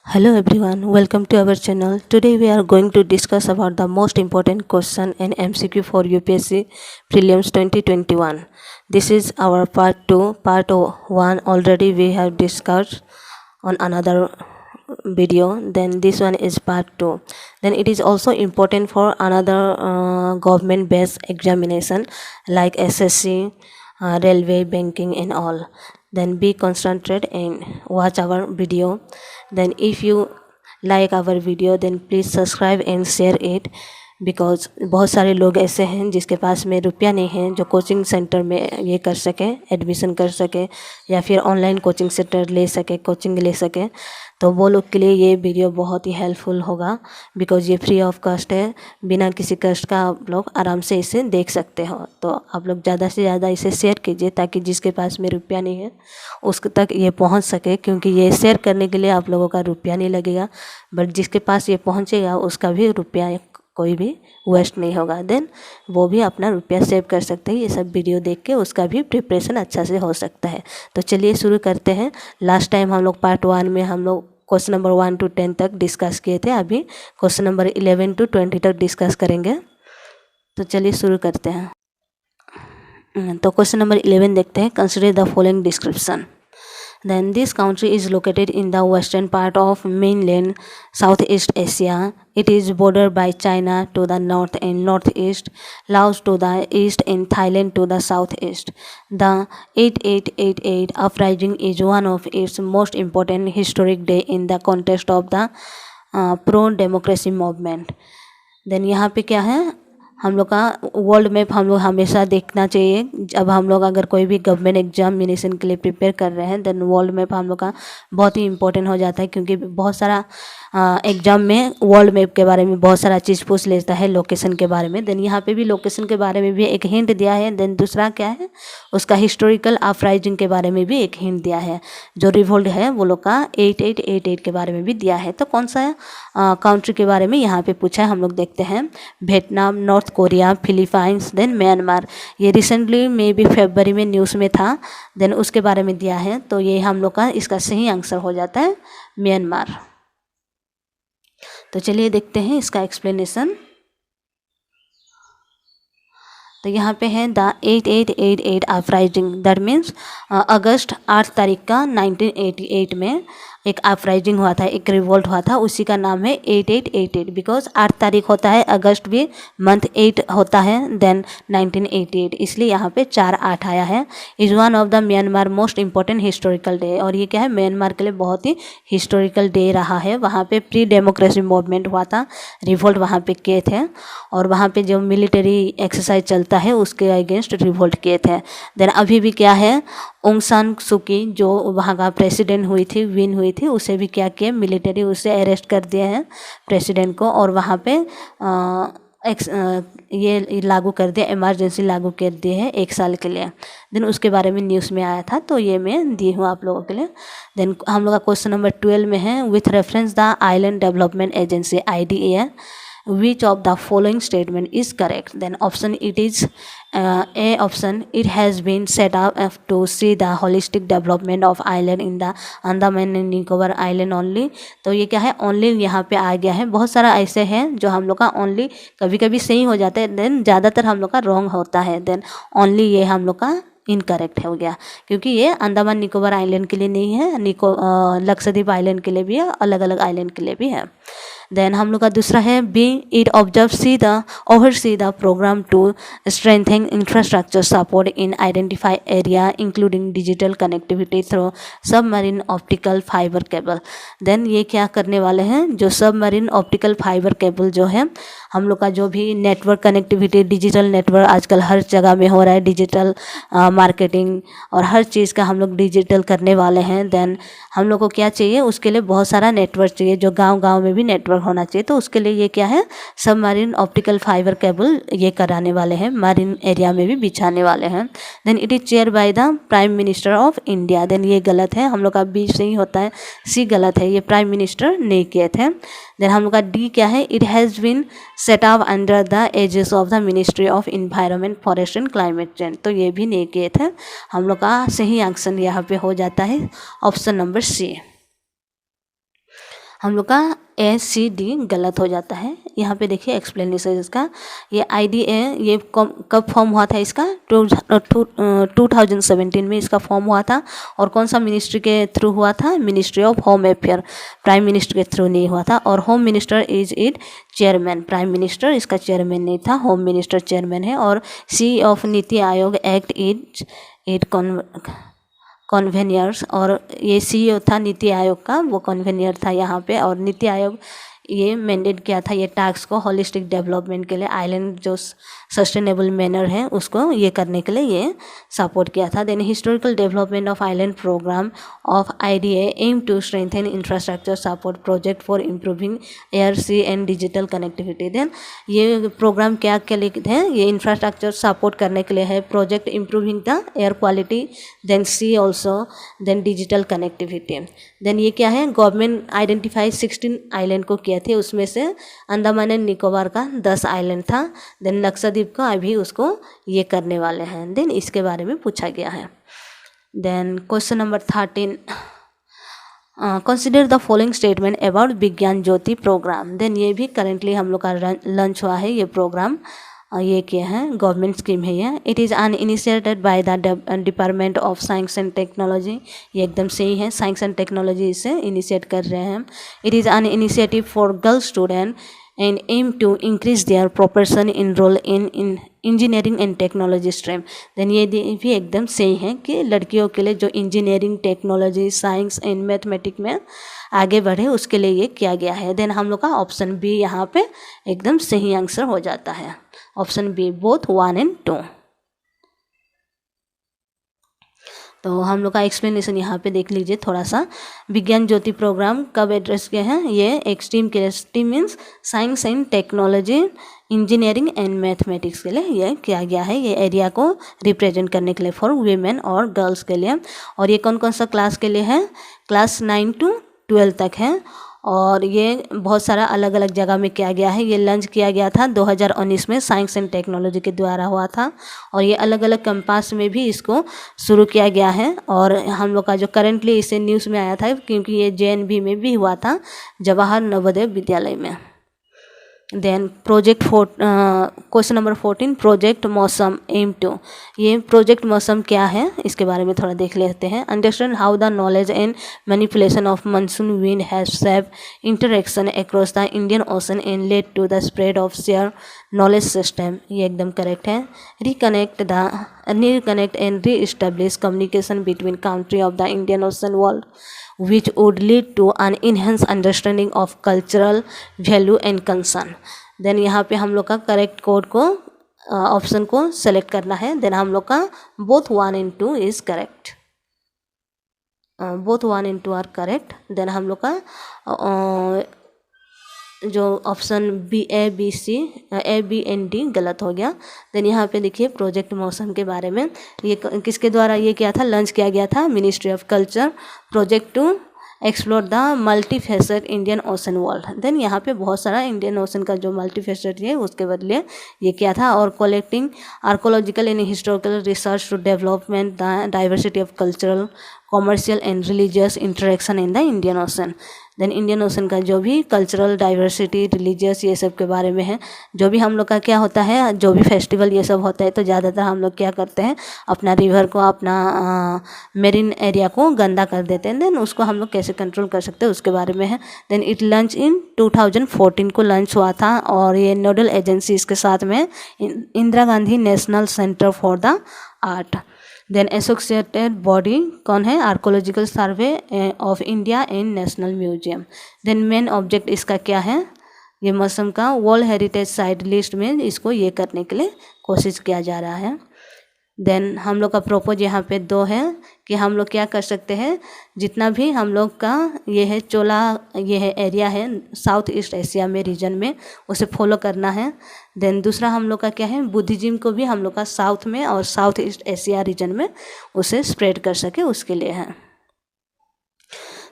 Hello everyone, welcome to our channel. Today we are going to discuss about the most important question in MCQ for UPSC Prelims 2021. This is our part 2. Part 1 already we have discussed on another video. Then this one is part 2. Then it is also important for another government based examination like SSC, railway, banking and all. Then be concentrated and watch our video. Then if you like our video then please subscribe and share it, because बहुत सारे लोग ऐसे हैं जिसके पास में रुपया नहीं है जो कोचिंग सेंटर में ये कर सके, एडमिशन कर सके या फिर ऑनलाइन कोचिंग सेंटर ले सके, कोचिंग ले सके। तो वो लोग के लिए ये वीडियो बहुत ही हेल्पफुल होगा, बिकॉज ये फ्री ऑफ कॉस्ट है, बिना किसी कष्ट का आप लोग आराम से इसे देख सकते हो। तो आप लोग ज़्यादा से ज़्यादा इसे शेयर कीजिए ताकि जिसके पास में रुपया नहीं है उसके तक ये पहुंच सके, क्योंकि ये शेयर करने के लिए आप लोगों का रुपया नहीं लगेगा, बट जिसके पास ये पहुंचेगा उसका भी रुपया कोई भी वेस्ट नहीं होगा। देन वो भी अपना रुपया सेव कर सकते हैं, ये सब वीडियो देख के उसका भी प्रिपरेशन अच्छा से हो सकता है। तो चलिए शुरू करते हैं। लास्ट टाइम हम लोग पार्ट 1 में हम लोग क्वेश्चन नंबर 1 to 10 तक डिस्कस किए थे, अभी क्वेश्चन नंबर 11 to 20 तक डिस्कस करेंगे। तो चलिए शुरू करते हैं। तो क्वेश्चन नंबर 11 देखते हैं। Consider the following description. Then this country is located in the western part of mainland Southeast Asia. It is bordered by China to the north and northeast, Laos to the east and Thailand to the southeast. The 8888 uprising is one of its most important historic day in the context of the pro-democracy movement. Then यहाँ पे क्या है, हम लोग का world map हम लोग हमेशा देखना चाहिए। जब हम लोग अगर कोई भी गवर्नमेंट एग्जामिनेशन के लिए प्रिपेयर कर रहे हैं देन वर्ल्ड मैप हम लोग का बहुत ही इंपॉर्टेंट हो जाता है, क्योंकि बहुत सारा एग्ज़ाम में वर्ल्ड मैप के बारे में बहुत सारा चीज़ पूछ लेता है, लोकेशन के बारे में। देन यहाँ पे भी लोकेशन के बारे में भी एक हिंट दिया है। देन दूसरा क्या है, उसका हिस्टोरिकल अपराइजिंग के बारे में भी एक हिंट दिया है। जो रिवोल्ट है वो लोग का 8888 के बारे में भी दिया है। तो कौन सा कंट्री के बारे में यहाँ पे पूछा है, हम लोग देखते हैं। Vietnam, North Korea, Philippines, then Myanmar. ये रिसेंटली में भी फरवरी में न्यूज़ में था, देन उसके बारे में दिया है। तो ये हम लोग का इसका सही आंसर हो जाता है म्यांमार। तो चलिए देखते हैं इसका एक्सप्लेनेशन। तो यहाँ पे है द 8888 अपराइजिंग, दैट मीन्स अगस्त 8 तारीख का 1988 में एक अपराइजिंग हुआ था, एक रिवोल्ट हुआ था, उसी का नाम है 8888, बिकॉज 8 तारीख होता है, अगस्त भी मंथ 8 होता है, देन 1988, इसलिए यहाँ पे 4-8 आया है। Is one of the Myanmar most important historical day, और ये क्या है, म्यांमार के लिए बहुत ही हिस्टोरिकल डे रहा है। वहाँ पे प्री डेमोक्रेसी मूवमेंट हुआ था, रिवोल्ट वहाँ पे किए थे, और वहाँ पे जो मिलिट्री एक्सरसाइज चलता है उसके अगेंस्ट रिवोल्ट किए थे। देन अभी भी क्या है, ऑंग सान सू की जो वहाँ का प्रेसिडेंट हुई थी, विन हुई थी, उसे भी क्या किया, मिलिट्री उसे अरेस्ट कर दिए हैं प्रेसिडेंट को, और वहाँ पे ये लागू कर दिया, इमरजेंसी लागू कर दिए है 1 साल के लिए। देन उसके बारे में न्यूज़ में आया था, तो ये मैं दी हूँ आप लोगों के लिए। देन हम लोग का क्वेश्चन नंबर 12 में है, with reference the island development agency IDA, which of the following statement is correct? Then option it is A option, it has been set up to see the holistic development of island in the Andaman and Nicobar Island only. तो ये क्या है, only यहाँ पे आ गया है। बहुत सारा ऐसे हैं जो हम लोग का ओनली कभी कभी सही हो जाता है, देन ज़्यादातर हम लोग का रॉन्ग होता है। देन ओनली ये हम लोग का इनकरेक्ट हो गया, क्योंकि ये अंडमान निकोबार आइलैंड के लिए नहीं है, लक्षद्वीप आइलैंड के लिए भी है, अलग अलग आइलैंड के लिए भी है। देन हम लोग का दूसरा है B, it oversee the programme to strengthen infrastructure support in identify area including digital connectivity through submarine optical fibre cable. Then ये क्या करने वाले हैं, जो सबमरीन ऑप्टिकल फाइबर केबल जो है, हम लोग का जो भी नेटवर्क कनेक्टिविटी, डिजिटल नेटवर्क आजकल हर जगह में हो रहा है, डिजिटल मार्केटिंग और हर चीज़ का हम लोग डिजिटल करने वाले हैं। देन हम लोग को क्या चाहिए, उसके लिए बहुत सारा नेटवर्क चाहिए, जो गांव गांव में भी नेटवर्क होना चाहिए। तो उसके लिए ये क्या है, सबमरीन ऑप्टिकल फाइबर केबल ये कराने वाले हैं, मरीन एरिया में भी बिछाने वाले हैं। Then it is chair by the prime minister of India. Then ये गलत है, हम लोग का बी सही होता है, सी गलत है, ये प्राइम मिनिस्टर नहीं किए थे। देन हम लोग का डी क्या है, it has been set up under the aegis of the ministry of environment, forest and climate change. तो ये भी नहीं किए थे। हम लोग का सही आंसर यहाँ पे हो जाता है ऑप्शन नंबर सी। हम लोग का ACD गलत हो जाता है। यहाँ पे देखिए एक्सप्लेनेशन इसका, ये IDA ये कब फॉर्म हुआ था इसका 2017 में इसका फॉर्म हुआ था। और कौन सा मिनिस्ट्री के थ्रू हुआ था? Ministry of home affair, prime minister के थ्रू नहीं हुआ था। और home minister is it chairman, prime minister इसका चेयरमैन नहीं था, होम मिनिस्टर चेयरमैन है। और सी of NITI Aayog act it कन्वेनियर्स, और ये CEO था नीति आयोग का, वो कन्वेनियर था यहाँ पे। और नीति आयोग ये मैंडेट किया था ये टास्क को होलिस्टिक डेवलपमेंट के लिए, आइलैंड जो सस्टेनेबल मैनर है उसको ये करने के लिए ये सपोर्ट किया था। Then historical development of island programme of IDA aim to strengthen infrastructure support project for improving air sea and digital connectivity. Then ये प्रोग्राम क्या के लिए है? ये इंफ्रास्ट्रक्चर सपोर्ट करने के लिए है, project improving the air quality, then sea also, then digital connectivity. Then ये क्या है? गवर्नमेंट आइडेंटिफाई 16 आइलैंड को किए थे, उसमें से अंडमान एंड निकोबार का 10 आइलैंड था। देन लक्षद्वीप का अभी उसको ये करने वाले हैं। देन इसके बारे में पूछा गया है। Then question number 13, consider the following statement about Vigyan Jyoti programme. Then ये भी करेंटली हम लोग का लंच हुआ है ये प्रोग्राम, ये क्या है? गवर्नमेंट स्कीम है ये। It is an initiated by the department of science and technology, ये एकदम सही है, साइंस एंड टेक्नोलॉजी इसे इनिशिएट कर रहे हैं। It is an initiative for girl student and aim to increase their proportion enrol in engineering and technology stream. Then ये भी एकदम सही है कि लड़कियों के लिए जो engineering, technology, science and mathematics में आगे बढ़े उसके लिए ये किया गया है। देन हम लोग का ऑप्शन बी यहाँ पे एकदम सही आंसर हो जाता है, ऑप्शन बी बोथ 1 and 2। तो हम लोग का एक्सप्लेनेशन यहाँ पे देख लीजिए थोड़ा सा। विज्ञान ज्योति प्रोग्राम कब एड्रेस किया है? ये एक स्ट्रीम के लिए, stream means science and technology, engineering and mathematics के लिए ये किया गया है। ये एरिया को रिप्रेजेंट करने के लिए फॉर वीमेन और गर्ल्स के लिए। और ये कौन कौन सा क्लास के लिए है? क्लास 9 to 12 तक है। और ये बहुत सारा अलग अलग जगह में किया गया है। ये लॉन्च किया गया था 2019 में, साइंस एंड टेक्नोलॉजी के द्वारा हुआ था। और ये अलग अलग कैंपस में भी इसको शुरू किया गया है। और हम लोग का जो करेंटली इसे न्यूज़ में आया था, क्योंकि ये JNV में भी हुआ था, जवाहर नवोदय विद्यालय में। Then project question number 14, project Mausam aim to. ये प्रोजेक्ट मौसम क्या है इसके बारे में थोड़ा देख लेते हैं। Understand how the knowledge and manipulation of monsoon wind has shaped interaction across the Indian Ocean and led to the spread of share knowledge system. ये एकदम करेक्ट है। Reconnect and reestablish communication between country of the Indian Ocean world which would lead to an enhanced understanding of cultural value and concern। Then यहाँ पे हम लोग का correct code को option को सेलेक्ट करना है। देन हम लोग का both 1 and 2 is correct, both 1 and 2 are correct. Then हम लोग का जो option A, B and D गलत हो गया। देन यहाँ पे देखिए प्रोजेक्ट मौसम के बारे में, ये किसके द्वारा ये किया था? लॉन्च किया गया था ministry of culture, project to explore the multi facet Indian Ocean world. Then यहाँ पे बहुत सारा इंडियन ओशन का जो मल्टी फेसेट है उसके बदले ये किया था। और collecting archaeological and historical research to development the diversity of cultural, commercial and religious interaction in the Indian Ocean. Then Indian Ocean का जो भी कल्चरल डाइवर्सिटी, रिलीजियस, ये सब के बारे में है। जो भी हम लोग का क्या होता है, जो भी फेस्टिवल ये सब होता है, तो ज़्यादातर हम लोग क्या करते हैं, अपना रिवर को, अपना मेरीन एरिया को गंदा कर देते हैं। देन उसको हम लोग कैसे कंट्रोल कर सकते हैं उसके बारे में है। देन इट लॉन्च इन 2014 को लॉन्च हुआ था। और ये नोडल एजेंसी इसके साथ में Indira Gandhi national centre for the art. Then associated body कौन है? Archaeological survey of India and national museum. Then main object इसका क्या है? ये मौसम का वर्ल्ड हेरिटेज साइट लिस्ट में इसको ये करने के लिए कोशिश किया जा रहा है। देन हम लोग का प्रोपोज यहाँ पे 2 है कि हम लोग क्या कर सकते हैं, जितना भी हम लोग का ये है ये है एरिया है साउथ ईस्ट एशिया में रीजन में, उसे फॉलो करना है। देन दूसरा हम लोग का क्या है, बुद्धिज्म को भी हम लोग का साउथ में और साउथ ईस्ट एशिया रीजन में उसे स्प्रेड कर सके, उसके लिए है।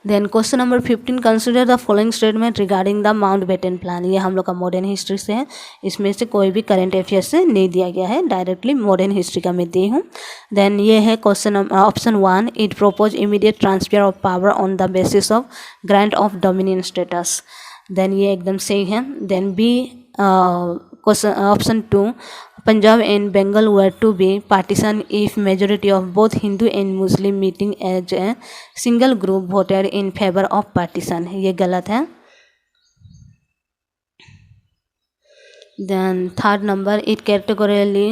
Then question number 15, consider the following statement regarding the Mountbatten plan. ये हम लोग का मॉडर्न हिस्ट्री से है, इसमें से कोई भी करंट अफेयर्स से नहीं दिया गया है, डायरेक्टली मॉडर्न हिस्ट्री का मैं दी हूँ। देन ये है question option 1, it propose immediate transfer of power on the basis of grant of dominion status. Then ये एकदम सही है। Then B question option 2, Punjab and Bengal were to be partitioned if majority of both Hindu and Muslim meeting as a single group voted in favor of partition। ये गलत है। Then third number, it categorically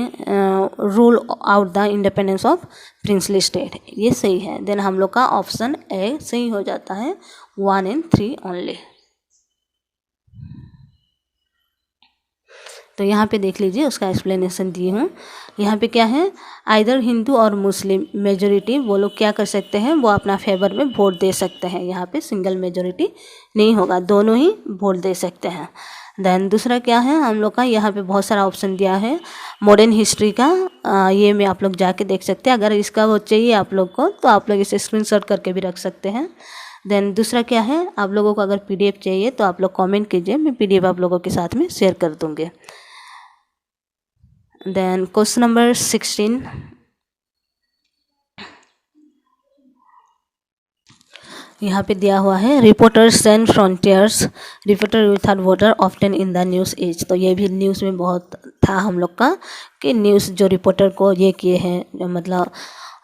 rule out the independence of princely state। ये सही है। Then हम लोग का option A सही हो जाता है, 1 and 3 only। तो यहाँ पे देख लीजिए, उसका एक्सप्लेनेशन दी हूँ। यहाँ पे क्या है, आइदर हिंदू और मुस्लिम मेजोरिटी वो लोग क्या कर सकते हैं, वो अपना फेवर में वोट दे सकते हैं। यहाँ पे सिंगल मेजोरिटी नहीं होगा, दोनों ही वोट दे सकते हैं। देन दूसरा क्या है हम लोग का, यहाँ पे बहुत सारा ऑप्शन दिया है मॉडर्न हिस्ट्री का, ये में आप लोग जाके देख सकते हैं। अगर इसका वो चाहिए आप लोग को तो आप लोग इसे स्क्रीनशॉट करके भी रख सकते हैं। देन दूसरा क्या है, आप लोगों को अगर पीडीएफ चाहिए तो आप लोग कमेंट कीजिए, मैं पीडीएफ आप लोगों के साथ में शेयर कर दूँगी। देन क्वेश्चन नंबर 16, यहाँ पे दिया हुआ है reporters and frontiers, reporter without border often in the news age. तो ये भी न्यूज़ में बहुत था हम लोग का कि न्यूज़ जो रिपोर्टर को ये किए हैं, मतलब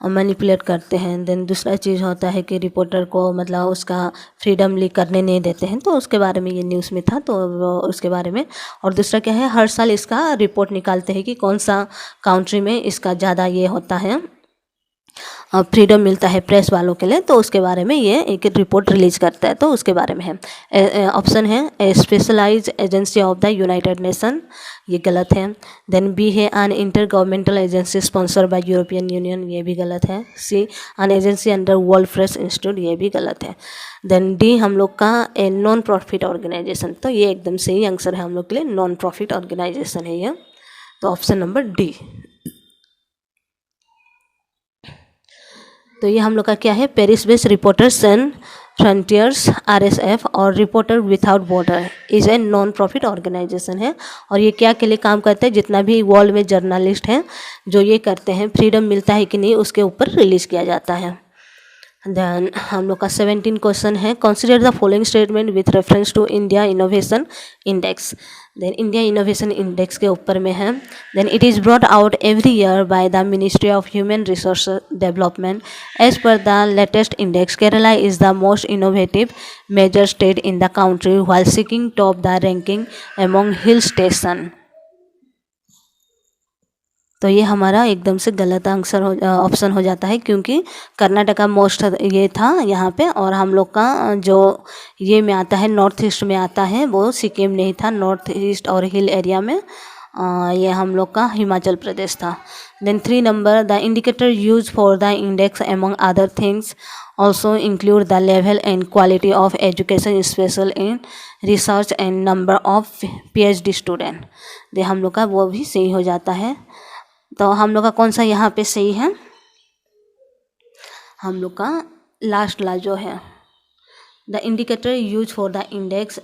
मैनिपुलेट करते हैं। देन दूसरा चीज़ होता है कि रिपोर्टर को मतलब उसका फ्रीडमली करने नहीं देते हैं, तो उसके बारे में ये न्यूज़ में था, तो उसके बारे में। और दूसरा क्या है, हर साल इसका रिपोर्ट निकालते हैं कि कौन सा कंट्री में इसका ज़्यादा ये होता है, फ्रीडम मिलता है प्रेस वालों के लिए, तो उसके बारे में ये एक रिपोर्ट रिलीज करता है, तो उसके बारे में है। ऑप्शन है A specialised agency of the United Nation, ये गलत है। देन बी है an intergovernmental agency sponsor by European Union, ये भी गलत है। C an agency under World Press Institute, ये भी गलत है। देन डी हम लोग का ए नॉन प्रॉफिट ऑर्गेनाइजेशन, तो ये एकदम सही आंसर है हम लोग के लिए, नॉन प्रॉफिट ऑर्गेनाइजेशन है ये, तो ऑप्शन नंबर डी। तो ये हम लोग का क्या है, Paris based reporters and frontiers RSF और reporter without border is a non profit organisation है। और ये क्या के लिए काम करता है, जितना भी वर्ल्ड में जर्नलिस्ट हैं जो ये करते हैं, फ्रीडम मिलता है कि नहीं उसके ऊपर रिलीज़ किया जाता है। देन हम लोग का 17 क्वेश्चन है, consider the following statement with reference to India innovation index. Then India innovation index के ऊपर में है, then it is brought out every year by the ministry of human resource development. As per the latest index, Kerala is the most innovative major state in the country while seeking top the ranking among hill station. तो ये हमारा एकदम से गलत answer option हो जाता है, क्योंकि कर्नाटका मोस्ट ये था यहाँ पे, और हम लोग का जो ये में आता है नॉर्थ ईस्ट में आता है वो सिक्किम नहीं था, नॉर्थ ईस्ट और हिल एरिया में ये हम लोग का हिमाचल प्रदेश था। Then 3 number, the indicator use for the index among other things also include the level and quality of education special in research and number of PhD student. दे हम लोग का वो भी सही हो जाता है। तो हम लोग का कौन सा यहाँ पे सही है, हम लोग का लास्ट ला जो है, the indicator use for the index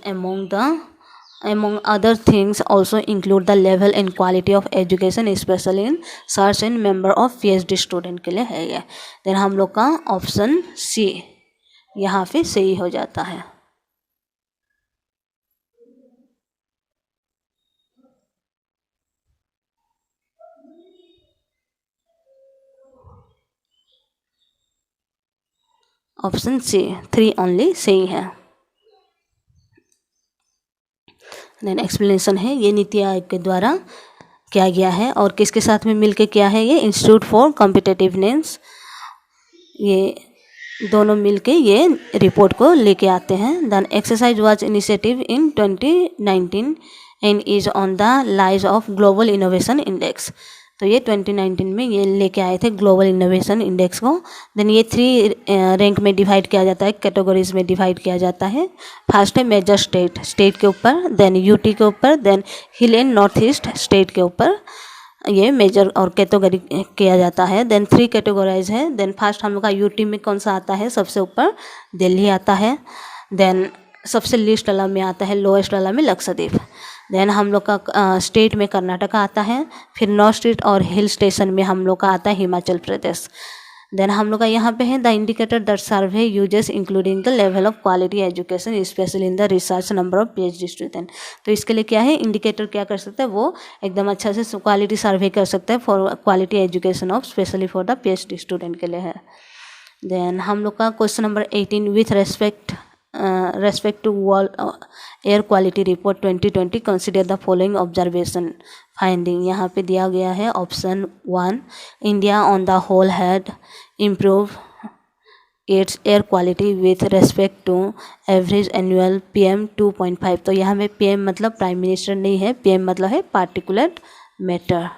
among other things also include the level and quality of education especially in search and member of PhD student के लिए है ये। देन हम लोग का ऑप्शन सी यहाँ पे सही हो जाता है। ऑप्शन सी 3 ओनली सही है। देन एक्सप्लेनेशन है, ये नीति आयोग के द्वारा किया गया है और किसके साथ में मिलके किया है, ये इंस्टीट्यूट फॉर कॉम्पिटिटिवनेस, ये दोनों मिलके ये रिपोर्ट को लेके आते हैं। Then exercise was initiative in 2019 and is on the lines of global innovation index. तो ये 2019 में ये लेके आए थे ग्लोबल इनोवेशन इंडेक्स को। देन ये 3 रैंक में डिवाइड किया जाता है, कैटेगरीज में डिवाइड किया जाता है। फर्स्ट है मेजर स्टेट के ऊपर, देन यूटी के ऊपर, then hill and north east state के ऊपर, ये मेजर और कैटेगरी किया जाता है। देन 3 कैटेगराइज है। देन फर्स्ट हम लोग का यूटी में कौन सा आता है, सबसे ऊपर दिल्ली आता है। देन सबसे लीस्ट वाला में आता है, लोएस्ट वाला में लक्षद्वीप। देन हम लोग का स्टेट में कर्नाटका आता है। फिर नॉर्थ स्टेट और हिल स्टेशन में हम लोग का आता है हिमाचल प्रदेश। देन हम लोग का यहाँ पे है the indicator that survey uses including the level of quality education specially in the research number of PhD student. तो इसके लिए क्या है, इंडिकेटर क्या कर सकता है, वो एकदम अच्छा से क्वालिटी सर्वे कर सकता है for quality education of specially for the PhD student के लिए है। देन हम लोग का question number 18 with respect to world air quality report 2020 consider the following observation finding. यहाँ पे दिया गया है option 1, India on the whole had improve its air quality with respect to average annual PM 2.5। तो यहाँ में PM मतलब prime minister नहीं है, PM मतलब है पार्टिकुलेट मैटर।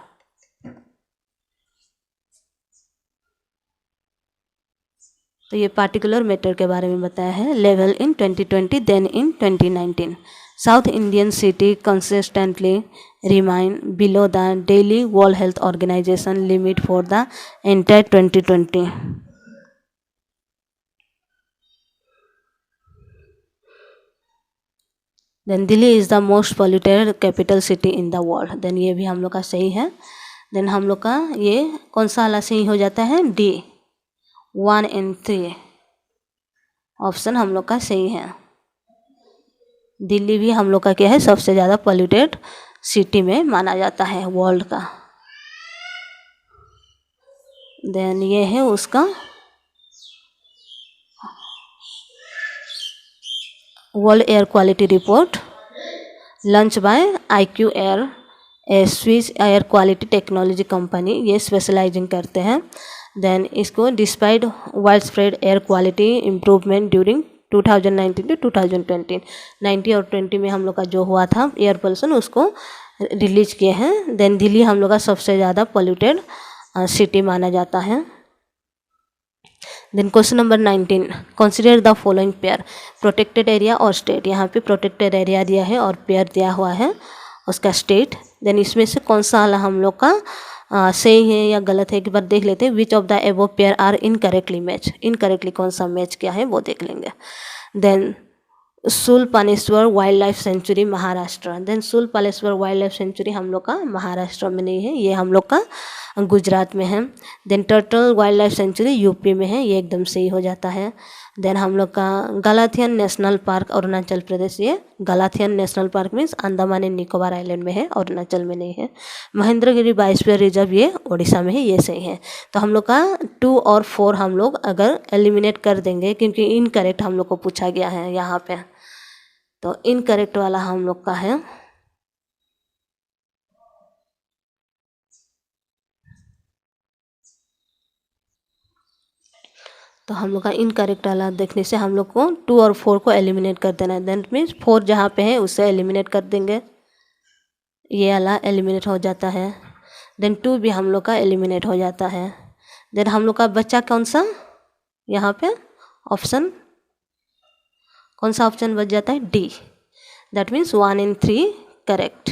तो ये पार्टिकुलर मैटर के बारे में बताया है। Level in 2020 then in 2019 south Indian city consistently remain below the daily world health organisation limit for the entire 2020। Then Delhi is the most polluted capital city in the world. Then ये भी हम लोग का सही है। देन हम लोग का ये कौन सा वाला सही हो जाता है, D 1 and 3 ऑप्शन हम लोग का सही है। दिल्ली भी हम लोग का क्या है, सबसे ज़्यादा पॉल्यूटेड सिटी में माना जाता है वर्ल्ड का। देन ये है उसका world air quality report launch by IQ air, A Swiss air quality technology company, ये स्पेशलाइजिंग करते हैं। देन इसको despite wide spread air quality improvement during 2019 to 2020 90 और 20 में हम लोग का जो हुआ था एयर पोल्यूशन, उसको रिलीज किए हैं। देन दिल्ली हम लोग का सबसे ज़्यादा पॉल्यूटेड सिटी माना जाता है। Then question number 19 consider the following pair, protected area और स्टेट। यहाँ पे प्रोटेक्टेड एरिया दिया है और पेयर दिया हुआ है उसका स्टेट। देन इसमें से कौन सा वाला हम लोग का सही है या गलत है, एक बार देख लेते हैं। Which of the above pair are incorrectly match, incorrectly कौन सा मैच क्या है वो देख लेंगे। Then Shoolpaneshwar wildlife sanctuary Maharashtra. Then Shoolpaneshwar wildlife sanctuary हम लोग का महाराष्ट्र में नहीं है, ये हम लोग का गुजरात में है। Then turtle wildlife sanctuary UP में है, ये एकदम सही हो जाता है। देन हम लोग का Galathean National Park Arunachal Pradesh, ये Galathean National Park means Andaman and Nicobar island में है, अरुणाचल में नहीं है। महेंद्रगिरी बायोस्फीयर रिजर्व ये उड़ीसा में है, ये सही है। तो हम लोग का 2 और 4 हम लोग अगर एलिमिनेट कर देंगे, क्योंकि इनकरेक्ट हम लोग को पूछा गया है यहाँ पे, तो इनकरेक्ट वाला हम लोग का है तो हम लोग का इनकरेक्ट वाला देखने से हम लोग को 2 और 4 को एलिमिनेट कर देना है। देन मीन्स 4 जहाँ पे है उससे एलिमिनेट कर देंगे, ये वाला एलिमिनेट हो जाता है। देन 2 भी हम लोग का एलिमिनेट हो जाता है। देन हम लोग का बच्चा कौन सा यहाँ पे ऑप्शन, कौन सा ऑप्शन बच जाता है, D। That means 1 and 3 correct.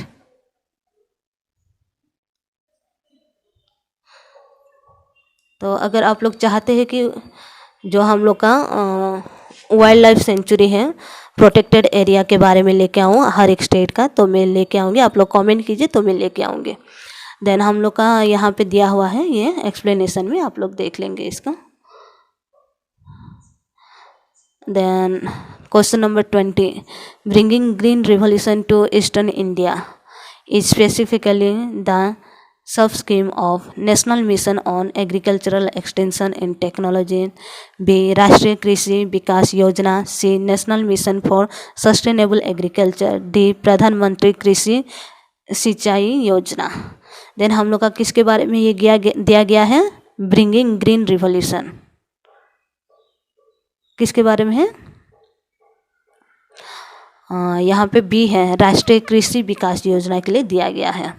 तो अगर आप लोग चाहते हैं कि जो हम लोग का वाइल्ड लाइफ सेंचुरी है प्रोटेक्टेड एरिया के बारे में लेके आऊँ हर एक स्टेट का, तो मैं लेके आऊँगी, आप लोग कमेंट कीजिए तो मैं लेके आऊँगी। देन हम लोग का यहाँ पे दिया हुआ है, ये एक्सप्लेनेशन में आप लोग देख लेंगे इसका। Then question number 20 bringing green revolution to eastern India is specifically the sub scheme of national mission on agricultural extension and technology. B Rashtriya Krishi Vikas Yojana. C national mission for sustainable agriculture. D Pradhan Mantri कृषि सिंचाई योजना। Then हम लोग का किसके बारे में ये दिया गया है, ब्रिंगिंग ग्रीन रिवोल्यूशन किसके बारे में है, यहाँ पे B है, राष्ट्रीय कृषि विकास योजना के लिए दिया गया है।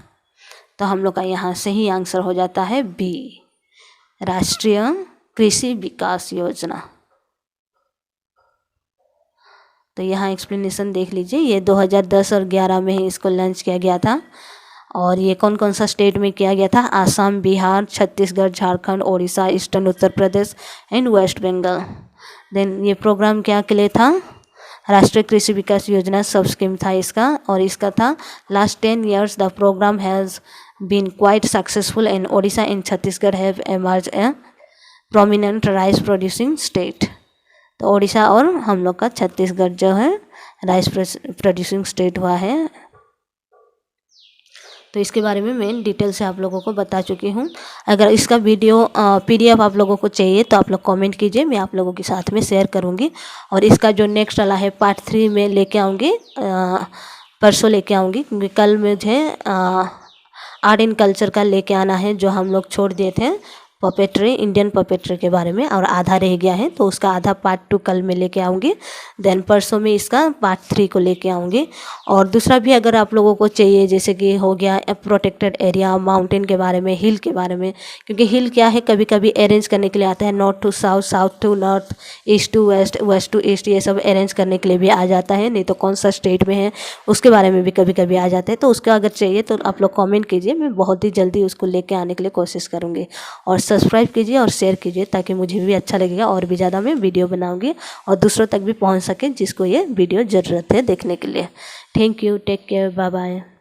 तो हम लोग का यहाँ सही आंसर हो जाता है B राष्ट्रीय कृषि विकास योजना। तो यहाँ एक्सप्लेनेशन देख लीजिए, ये 2010 और 11 में ही इसको लॉन्च किया गया था और ये कौन कौन सा स्टेट में किया गया था, Assam, Bihar, Chhattisgarh, Jharkhand, Orissa, eastern Uttar Pradesh and West Bengal. Then ये प्रोग्राम क्या के लिए था, राष्ट्रीय कृषि विकास योजना सब स्कीम था इसका, और इसका था last 10 years the programme has been quite successful and Odisha and Chhattisgarh have emerge a prominent rice producing state. तो ओडिशा और हम लोग का छत्तीसगढ़ जो है राइस प्रोड्यूसिंग स्टेट हुआ है। तो इसके बारे में मैं डिटेल से आप लोगों को बता चुकी हूँ। अगर इसका वीडियो PDF आप लोगों को चाहिए तो आप लोग कमेंट कीजिए, मैं आप लोगों के साथ में शेयर करूँगी। और इसका जो नेक्स्ट वाला है पार्ट 3 में लेके आऊँगी, परसों लेके आऊँगी, क्योंकि कल मुझे आर्ट एंड कल्चर का लेके आना है जो हम लोग छोड़ दिए थे, पपेट्री, इंडियन पपेट्री के बारे में, और आधा रह गया है, तो उसका आधा पार्ट 2 कल में लेके आऊँगी। देन परसों में इसका पार्ट 3 को लेके आऊँगी। और दूसरा भी अगर आप लोगों को चाहिए, जैसे कि हो गया प्रोटेक्टेड एरिया, माउंटेन के बारे में, हिल के बारे में, क्योंकि हिल क्या है कभी कभी अरेंज करने के लिए आता है, north to south, south to north, east to west, west to east, ये सब अरेंज करने के लिए भी आ जाता है। नहीं तो कौन सा स्टेट में है उसके बारे में भी कभी कभी आ जाता है। तो उसका अगर चाहिए तो आप लोग कमेंट कीजिए, मैं बहुत ही जल्दी उसको लेके आने के लिए कोशिश करूँगी। और सब्सक्राइब कीजिए और शेयर कीजिए ताकि मुझे भी अच्छा लगेगा और भी ज़्यादा मैं वीडियो बनाऊंगी और दूसरों तक भी पहुंच सके जिसको ये वीडियो ज़रूरत है देखने के लिए। Thank you, take care, bye bye.